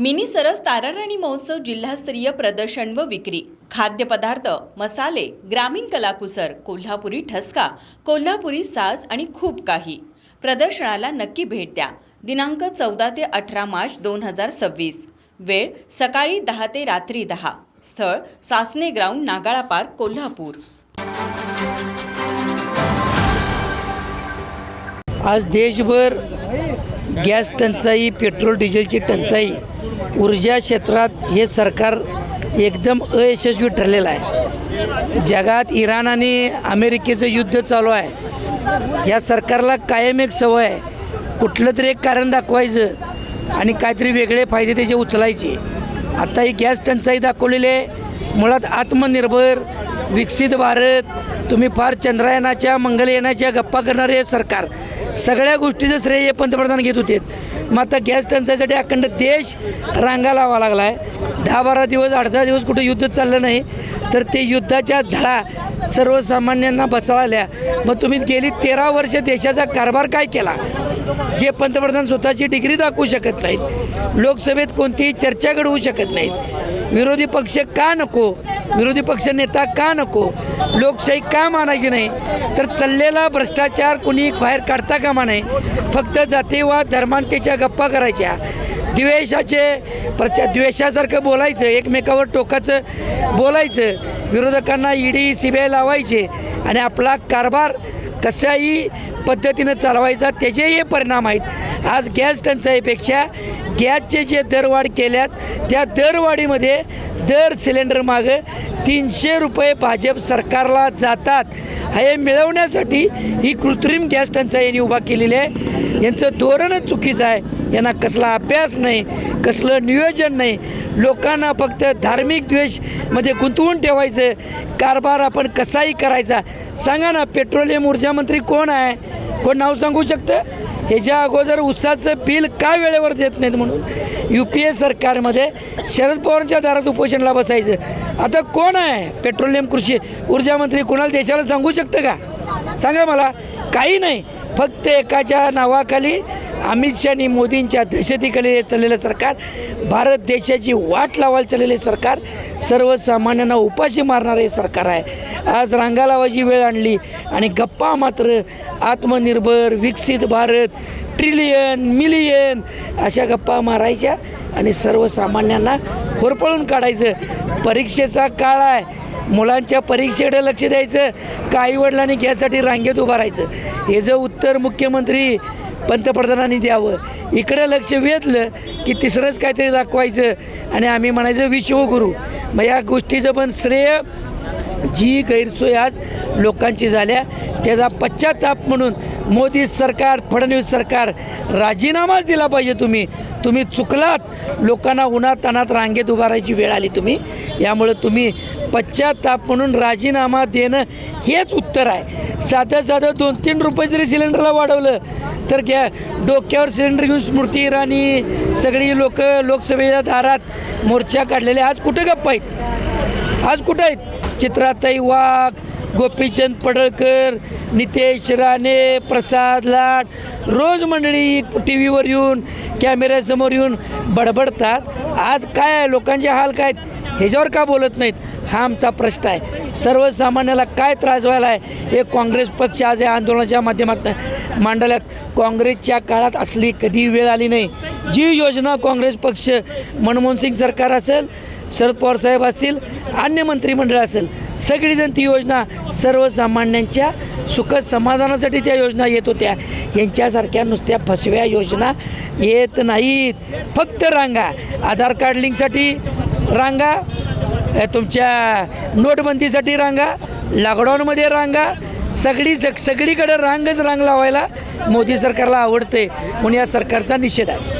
Mini सरस ताराराणी महोत्सव जिल्हास्तरीय प्रदर्शन व विक्री, खाद्यपदार्थ, मसाले, ग्रामीण कलाकुसर, कोल्हापुरी ठसका, कोल्हापुरी साज आणि खूप काही. प्रदर्शनाला नक्की भेट द्या. दिनांक 14 ते 18 मार्च 2026. वेळ सकाळी 10 ते रात्री 10. स्थळ सासने ग्राउंड, नागाळा पार्क, कोल्हापूर. आज देशभर गॅस टंचाई, पेट्रोल डिझेलची टंचाई, ऊर्जा क्षेत्रात हे सरकार एकदम अयशस्वी ठरलेलं आहे. जगात इराण आणि अमेरिकेचं युद्ध चालू आहे. या सरकारला कायम एक सवय आहे, कुठलं तरी एक कारण दाखवायचं आणि काहीतरी वेगळे फायदे त्याचे उचलायचे. आता ही गॅस टंचाई दाखवलेली आहे. मुळात आत्मनिर्भर विकसित भारत, तुम्ही फार चंद्रयानाच्या मंगलयानाच्या गप्पा करणारे हे सरकार, सगळ्या गोष्टीचं श्रेय हे पंतप्रधान घेत होते. मग आता गॅस टंचाईसाठी अखंड देश रांगा लावा लागला आहे. 10-12 दिवस 8-10 दिवस कुठं युद्ध चाललं नाही तर ते युद्धाच्या झळा सर्वसामान्यांना बसवल्या. मग तुम्ही गेली 13 वर्ष देशाचा कारभार काय केला, जे पंतप्रधान स्वतःची डिग्री दाखवू शकत नाहीत, लोकसभेत कोणतीही चर्चा घडवू शकत नाहीत, विरोधी पक्ष का नको, विरोधी पक्ष नेता का नको, लोकशाही का मानायची नाही, तर चाललेला भ्रष्टाचार कुणी बाहेर काढता कामा नाही. फक्त जातीवाद धर्मांतेच्या गप्पा करायच्या, द्वेषासारखं बोलायचं, एकमेकावर टोकाचं बोलायचं, विरोधकांना ईडी सीबीआय लावायचे आणि आपला कारभार कशाही पद्धतीनं चालवायचा, त्याचे हे परिणाम आहेत. आज गॅस टंचाईपेक्षा गॅसचे जे दरवाढ केल्यात त्या दरवाढीमध्ये दर सिलेंडर मागं 300 रुपये भाजप सरकारला जातात. हे मिळवण्यासाठी ही कृत्रिम गॅस टंचाई यांनी उभा केलेली आहे. यांचं धोरणच चुकीचं आहे. यांना कसला अभ्यास नाही, कसलं नियोजन नाही. लोकांना फक्त धार्मिक द्वेषमध्ये गुंतवून ठेवायचं, कारभार आपण कसाही करायचा. सांगा ना, पेट्रोलियम ऊर्जा मंत्री कोण आहे? कोण नाव सांगू शकतं? ह्याच्या अगोदर ऊसाचं बिल का वेळेवर देत नाहीत म्हणून UPA सरकारमध्ये शरद पवारांच्या दारात उपोषणाला बसायचं. आता कोण आहे पेट्रोलियम कृषी ऊर्जा मंत्री? कोणाला देशाला सांगू शकतं का? सांगा मला. काही नाही. फक्त एकाच्या नावाखाली अमित शहानी मोदींच्या दहशतीखाली चाललेलं सरकार, भारत देशाची वाट लावायला चाललेले सरकार, सर्वसामान्यांना उपाशी मारणारे सरकार आहे. आज रांगा लावायची वेळ आणली आणि गप्पा मात्र आत्मनिर्भर विकसित भारत, ट्रिलियन मिलियन अशा गप्पा मारायच्या आणि सर्वसामान्यांना होरपळून काढायचं. परीक्षेचा काळ आहे, मुलांच्या परीक्षेकडे लक्ष द्यायचं का आईवडिलांनी घ्यायसाठी रांगेत उभं राहायचं? हे जर उत्तर मुख्यमंत्री पंतप्रधानांनी द्यावं. इकडे लक्ष वेधलं की तिसरंच काहीतरी दाखवायचं आणि आम्ही म्हणायचं विश्वगुरू. मग या गोष्टीचं पण श्रेय जी गैरसोय आज लोकांची झाल्या त्याचा पश्चाताप म्हणून मोदी सरकार, फडणवीस सरकार राजीनामाच दिला पाहिजे. तुम्ही चुकलात. लोकांना उन्हातान्हात रांगेत उभारायची वेळ आली यामुळं तुम्ही पश्चाताप म्हणून राजीनामा देणं हेच उत्तर आहे. साधं 2-3 रुपये जरी सिलेंडरला वाढवलं तर डोक्यावर सिलेंडर घेऊन स्मृती इराणी सगळी लोक लोकसभेच्या दारात मोर्चा काढलेले आज कुठं गप्पा आहेत? आज कुठं आहेत? चित्राताई वाघ, गोपीचंद पडळकर, नितेश राणे, प्रसाद लाड रोज मंडळी TV वर येऊन कॅमेऱ्यासमोर येऊन बडबडतात. आज काय आहे, लोकांचे हाल काय आहेत ह्याच्यावर का बोलत नाहीत? हा आमचा प्रश्न आहे. सर्वसामान्याला काय त्रास व्हायला आहे हे काँग्रेस पक्ष आज या आंदोलनाच्या माध्यमातून मांडल्यात. काँग्रेसच्या काळात असली कधी वेळ आली नाही. जी योजना काँग्रेस पक्ष, मनमोहन सिंग सरकार असेल, शरद पवार साहेब असतील, अन्य मंत्रिमंडळ असेल, सगळीजण ती योजना सर्वसामान्यांच्या सुख समाधानासाठी त्या योजना येत होत्या. यांच्यासारख्या नुसत्या फसव्या योजना येत नाहीत. फक्त रांगा, आधार कार्ड लिंकसाठी रांगा, तुमच्या नोटबंदीसाठी रांगा, लॉकडाऊनमध्ये रांगा, सगळीकडे रांग लावायला मोदी सरकारला आवडते म्हणून या सरकारचा निषेध आहे.